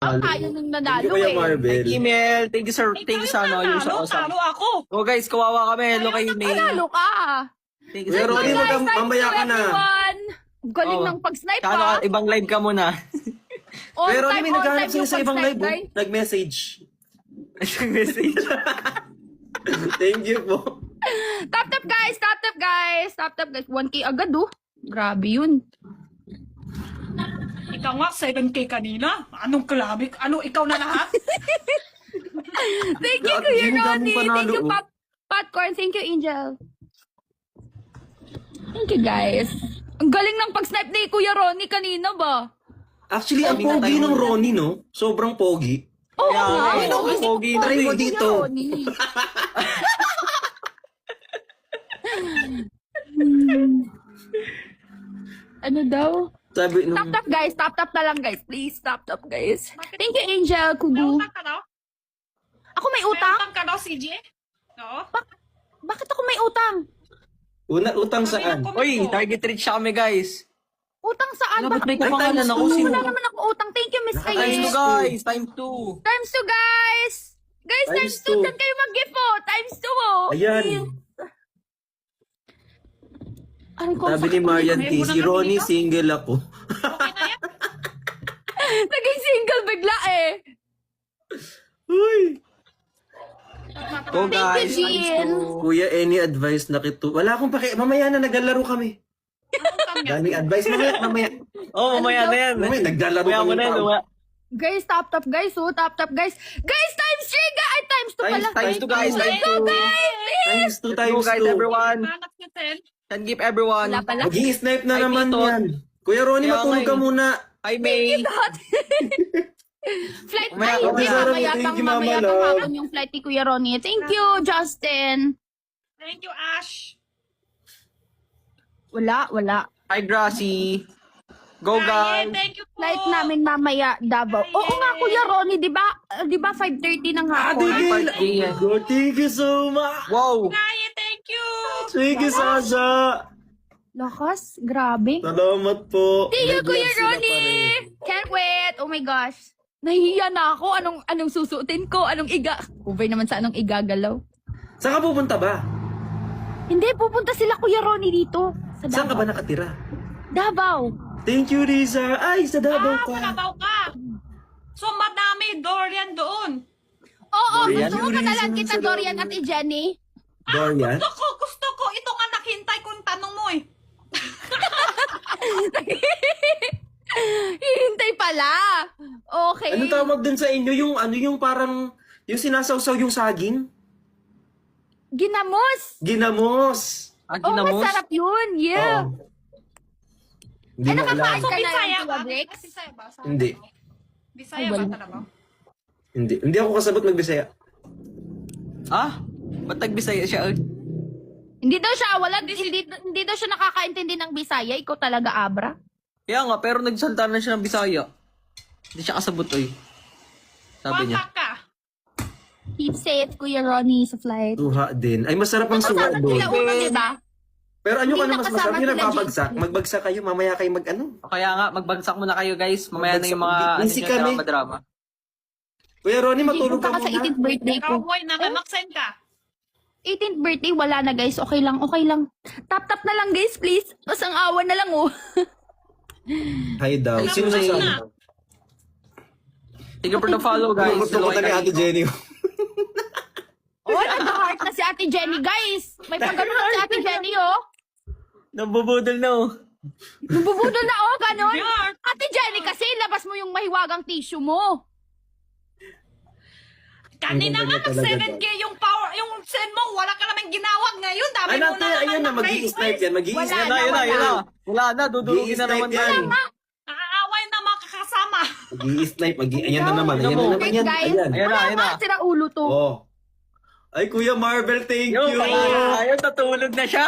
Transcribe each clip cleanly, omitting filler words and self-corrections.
Tayo nung nanalo Kuya eh. Marvel. Email, thank you sir, thank you sa ano, yung sa Talo ako. Oh guys, kawawa kami. Hello kay May. Nanalo ka. Thank you Kuya sir. Ronnie, Guys, thank mamaya you ka na. everyone. Galing Oh. ng pag-snipe Kano, ha. ibang live ka muna. On Kuya Ronnie, time, may on naghanap time sa'yo yung sa ibang pag-snipe, live. guys. Nag-message. Message. Thank you po. Tap tap guys, tap tap guys. Tap tap guys. 1K agad oh. Grabe yun. Ikaw nga, 7K kanina. Anong kalabik? Ano, ikaw na lahat? Thank you, Grabe, Kuya ang daming Ronnie. Thank panalo, you, oh. Popcorn. Thank you, Angel. Thank you, guys. Ang galing ng pag-snipe ni Kuya Ronnie kanina ba? Actually, ang Kanina pogi tayo- ng Ronnie, no? Sobrang pogi. Oo Kaya nga. nga, Ano, ang pogi na Try mo eh. dito. Kuya Ronnie. Ano daw? Sabi nung... Tap tap guys, tap tap na lang guys. Please, tap tap guys. Thank you, Angel, May Kugu. utang ka daw? Ako may May utang? utang ka daw, CJ? Oo. Bakit ako may utang? Utang saan? Uy, target reach siya kami guys. Utang saan? Ano, ba't may Ay, kapangalan times ako? two. Sino? Wala naman ako utang. Thank you, Miss Naka- Times Kaye. 2 guys, times 2. Times 2, guys! Guys, Times times 2. two. Saan kayo mag-gift po? Times 2 oh. Ayan. Aray ko, Sabi ni sakit. Marian Ayaw T, mo si na Ronnie dito? single ako. Okay na yan? Naging single bigla eh. Uy! Go guys, Thank you, times Jean. 2. Kuya, any advice na kito? Wala akong mamaya na naglalaro kami. Utang niya. Daming advice. Mamaya. Oh, mamaya na yan. Mamaya, naglalaro Mamaya mo kami na yan. pa. mamaya. Guys, tap tap guys oh. Tap tap guys. Guys, times 3 guys. Ay, times 2 pala. Times 2 guys, times 2. Times 2 Let's go times guys, 2. everyone. Anak ni Tel. Can give everyone. Wala pala. Mag-i-snipe na Ay, naman Tito. yan. Kuya Ronnie, Kaya matulog nga ka eh. muna. Hi May. Flight Mamaya- ay, hindi mamaya- mamayatang Thank you, Mama mamayatang Love. hapon yung flight ni Kuya Ronnie. Thank you, Justin. Thank you, Ash. Wala. Hi Gracie. Go Aye, guys. thank you po. Flight namin mamaya Davao. Oo nga, Kuya Ronnie, di ba 5:30 ng hapon? Adigil. God, thank you so much. Wow. Aye, thank you. Thank you, Sasha. Lakas, grabe. Salamat po. See you, Nag-vlog Kuya sila pa Ronnie! rin. Can't wait! Oh my gosh. Nahihiya na ako. Anong susuotin ko? Anong Cover naman sa anong igagalaw. Saan ka pupunta ba? Hindi, pupunta sila Kuya Ronnie dito. Sa Saan ka Davao. ba nakatira? Davao. Thank you, Riza. Ay, sa Davao ka. Malabaw ka. So, madami Dorian doon. Oo, Dorian? gusto mo padalan Reason kita, sa Dorian Davao. at Jenny? Dorian? Gusto ko. Ito nga naghintay kung tanong mo eh. Hihintay pala. Okay. Anong tawag dun sa inyo? Yung parang, yung sinasawsaw yung saging? Ginamos. Ginamos. Ang Oh, ginamos. masarap yun. Yeah. Oo. Hindi Ay, mo nakakain alam. ka na Bisaya yung ba? Rex? Bisaya ba? Hindi. Bisaya Oh, ba wala. talaga? Hindi ako kasabot magbisaya. Ah? Ba't nagbisaya siya? Hindi daw siya, hindi daw siya nakakaintindi ng Bisaya. Ikaw talaga, Abra. Kaya nga, pero nagsalta na siya ng Bisaya. Hindi siya kasabot oy. Sabi niya. Kontak ka. Keep safe, Kuya Ronnie, sa flight. Tuha din. Ay, masarap ang suha Kasama doon. sila uno, di ba? Pero ano Hindi ka na mas nakasama masarap yung sila, nagbabagsak? JC. Magbagsak kayo, mamaya kayo Kaya nga, magbagsak muna kayo guys. Mamaya na yung mga Magbagsak. Busy nyo, kami. drama. Kuya Ronnie, matulog Punta ka ka sa muna. 18th birthday ko. Cowboy na kamaksen ka. 18th birthday, wala na guys. Okay lang. Tap-tap na lang guys, please. Tapos ang awa na lang oh. Hi daw. Ay, Sino sino sa na? Thank you for the follow guys. Gusto ni Ate Jenny. Oh, nag-heart na si Ate Jenny guys. May pagano na si Ate Jenny oh. Nabubudol na oh. Nabubudol na oh, ganon. Heart. Ate Jenny kasi labas mo yung mahiwagang tissue mo. Kanina Ang nga, ganda talaga, 7K yung power, yung send mo, wala ka naman ginawag ngayon. Dami Ay, mo natin, na naman ayun na, na mag-i-snipe yan. Wala Mag-i-snipe na, Yun na. Wala na, dudurugin na naman Mag-i-snipe yan. yan. Naaaway na mga kakasama. Mag-i-snipe. Ayan na naman. Ayan na naman Guys, yan. guys, Ayan. Ayan na, wala ayan na. mga sira ulo to. Oh. Ay, Kuya Marvel, thank Yo, you. ayun, tatulog na siya.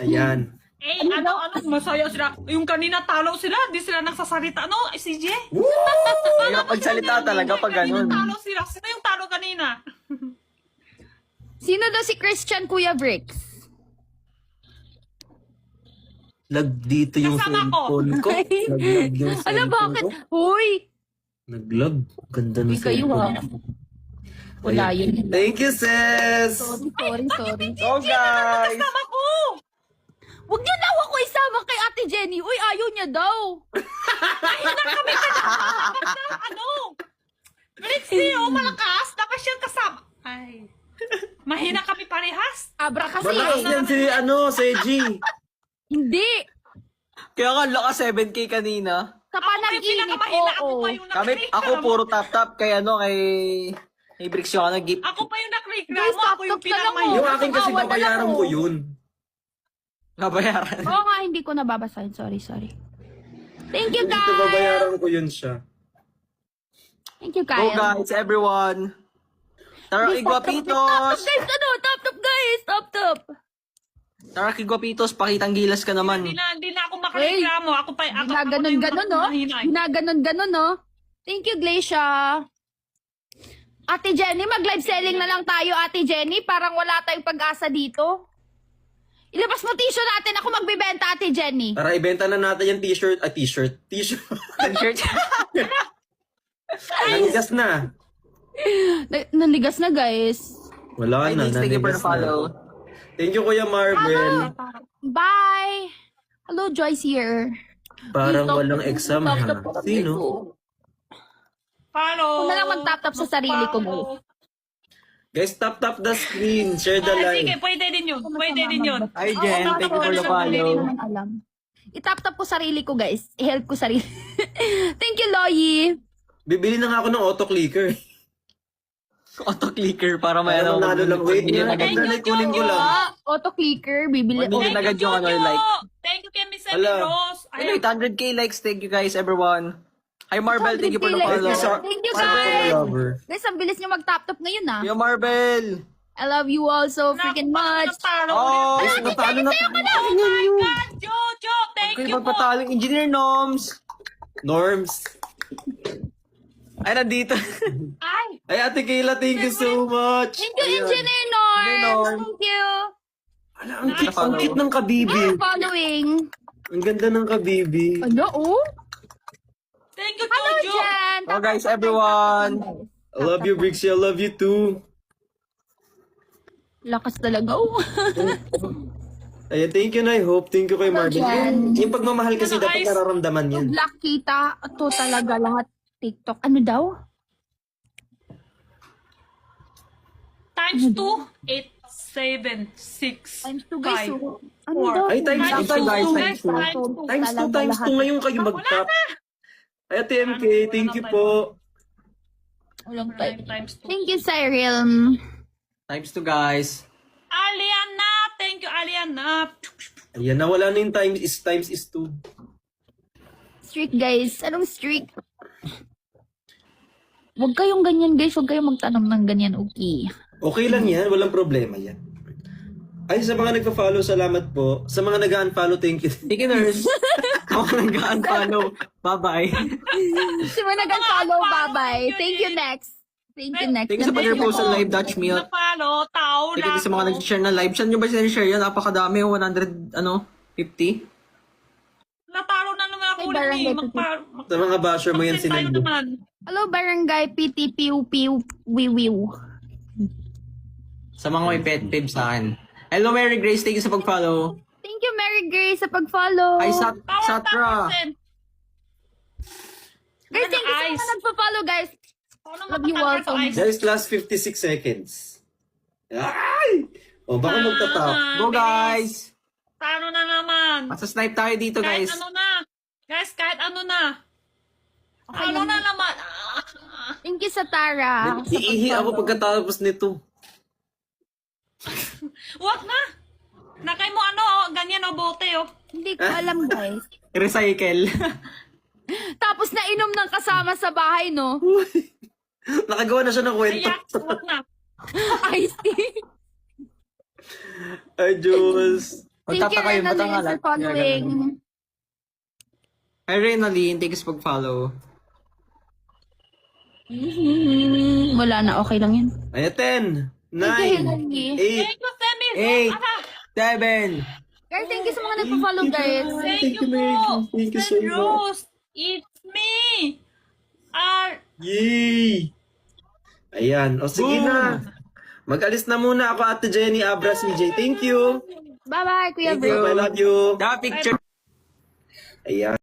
Ayan. Eh, ano, masaya sila. Yung kanina talo sila, di sila nagsasalita. Ano, CJ? Kaya pagsalita talaga pag ganun. Kanina talo sila. Sino yung talo kanina? Sino daw si Christian Kuya Bricks? Lag dito yung Kasama ko. cellphone ko. Lag yung Ano cellphone bakit? ko. Hoy! Nag-love. Ganda na Hindi kayo ha. Wala yun. Thank you, sis! Sorry. Go guys! Tama ko! Huwag niyo daw ako isama kay Ate Jenny. Uy, ayaw niya daw. Ano? Trixie, malakas. Dapat siyang kasama. Ay. Mahina kami parehas. Abra kasi. Malakas yan si, Seji. Hindi. Kaya nga, lakas 7K kanina. Sa Ako pa yung panaginip, pinakamahina. Ako oo. pa yung Kami, ako puro tap-tap kay kay Bricks yung nag-gift. Ako pa yung Guys, nakreklamo. Ako yung stop ka lang, pinakamahina. Yung akin kasi Awa na lang babayaran ako. ko yun. Nabayaran. Oo nga, hindi ko nababasahin. Sorry. Thank you, Dito guys. babayaran ko yun siya. Thank you, Go Kyle. guys, everyone! Tara Guys, kay Guapitos! Top. Tara kay Guapitos, pakitang gilas ka naman. Hindi na ako makreklamo. Ako pa ako Ginaganon-ganon, no? mahina. Ginaganon-ganon, no? Thank you, Glacia. Ate Jenny, mag-live selling na lang tayo, Ate Jenny. Parang wala tayong pag-asa dito. Ilabas mo tissue natin. Ako magbibenta, Ate Jenny. Tara, ibenta na natin yung t-shirt. T-shirt. T-shirt. Nanigas na. Nanigas na, guys. Wala Ay, na, thanks, thank you for the nanigas follow. na. Thank you, Kuya Marvel. Bye! Hello, Joyce here. Parang Stop. walang exam, ha? Sino? Follow. Ako na lang mag-tap-tap sa sarili ko, mo. Guys, tap the screen. Share the Sige, live. pwede din yun. Pwede din yun. Hi Jen, thank you for the follow. Alam. Itap-tap ko sarili ko, guys. I-help ko sarili. Thank you, Loyi. Bibili na nga ako ng auto-clicker. Auto-clicker para may Parang nalo lang. Wait, Hindi nga. na agad. Dali, kunin ko lang. Auto-clicker, bibili. Hindi na agad yung Jojo. like. Thank you, kay Miss Hala. Rose. Anyway, 100k likes. Thank you guys, everyone. Hi Marvel, thank you for the 100K follow. likes. Thank you, Para guys. lover. Guys, ang bilis nyo mag-tap-tap ngayon, ah. Yo Marvel! I love you all so freaking much. Oh, Guys, natalo na. Oh my God, Jojo, thank kayo you po. magpataling Engineer Noms. Norms. Ay, nandito. Ay, Ay, Ate Kayla, thank you so much. Thank you, Ayan. Engineer Norm. Engineer Norm. Thank you. Ala, ang cute ng kabibi. Following. Ang ganda ng kabibi. Ano, oh? thank you, Hello, Jojo. Jen. Oh guys, everyone. I love you, Brixie. I love you too. Lakas talaga, oh. Ayan, thank you, Nay Hope. Thank you kay Hello, Marvin. Jen. Yung pagmamahal kasi Ano, dapat guys? nararamdaman yan. Black kita. Ito talaga lahat. TikTok. Ano daw? Times 2, 8, 7, 6, Times 2, guys. 5. Oh. Ano Four. daw? Ay, times Times 2, two, guys, times 2. times two. Times 2 ngayon kayo mag-tap. Ay, Ate MK, thank you po. Walang time. Times 2. Thank you, Cyril. Times 2 guys. Aliana, thank you, Aliana. Ayan, nawala na yung times is 2. Streak, guys. Anong streak? Huwag kayong ganyan, guys. Huwag kayong magtanong ng ganyan, okay? Okay lang yan, walang problema yan. Ay, sa mga nagpa-follow, salamat po. Sa mga nag-unfollow, thank you. Thank you, nurse. Ako nag-unfollow. Bye-bye. Si Managan follow, bye-bye. Thank you, next. Thank you, next. Thank you sa pag-repost ng live Dutch Milk. Napalo, tao Thank you lang. sa mga nag-share ng live. Saan nyo ba sinishare yan? Napakadami. 100, 50? Natalo na naman ako Ay, ulit barangay eh. tutu- Sa mga basher mo yan Mag-send tayo sinendo. naman. Hello, Barangay PTPUP Wiwiw. Sa mga may pet peeve sa akin. Hello, Mary Grace. Thank you sa pag-follow. Thank you, Mary Grace, sa pag-follow. Hi, Power Satra. Thousand. Guys, thank you sa Ice. mga nagpa-follow, guys. Paano Love you all mapatanggal so to much. ice? Guys, last 56 seconds. Ay! O, baka magtatap. Go, guys. Paano na naman? Masa-snipe tayo dito, Kahit guys. ano na. Guys, kahit ano na. Okay Ano lang. na naman? Thank you sa Tara. Iihi ako pagkatapos nito. Wag na. Nakay mo ano, ganyan o bote oh. Hindi ko alam, guys. Recycle. Tapos nainom ng kasama sa bahay, no? Nakagawa na siya ng kwento. Kaya, wag na. Ice tea. Ay, Diyos. Thank you, Magtataka yung Renan, batangalan. for following. Hi, Renaline. Thank you sa pag-follow. Wala na, okay lang yun. Ay, 10, 9, Thank you, 8. Thank you, Semi. 8, 7. Guys, thank you sa mga nagpa-follow, guys. Thank you Mary. po. Thank you so St. much. Rose. It's me. Yay! Ayan. O sige na. Mag-alis na muna ako, Ate Jenny, Abras, MJ. Thank you. Bye-bye, Kuya Thank you. Bro. I love you. Da, picture. Ayan.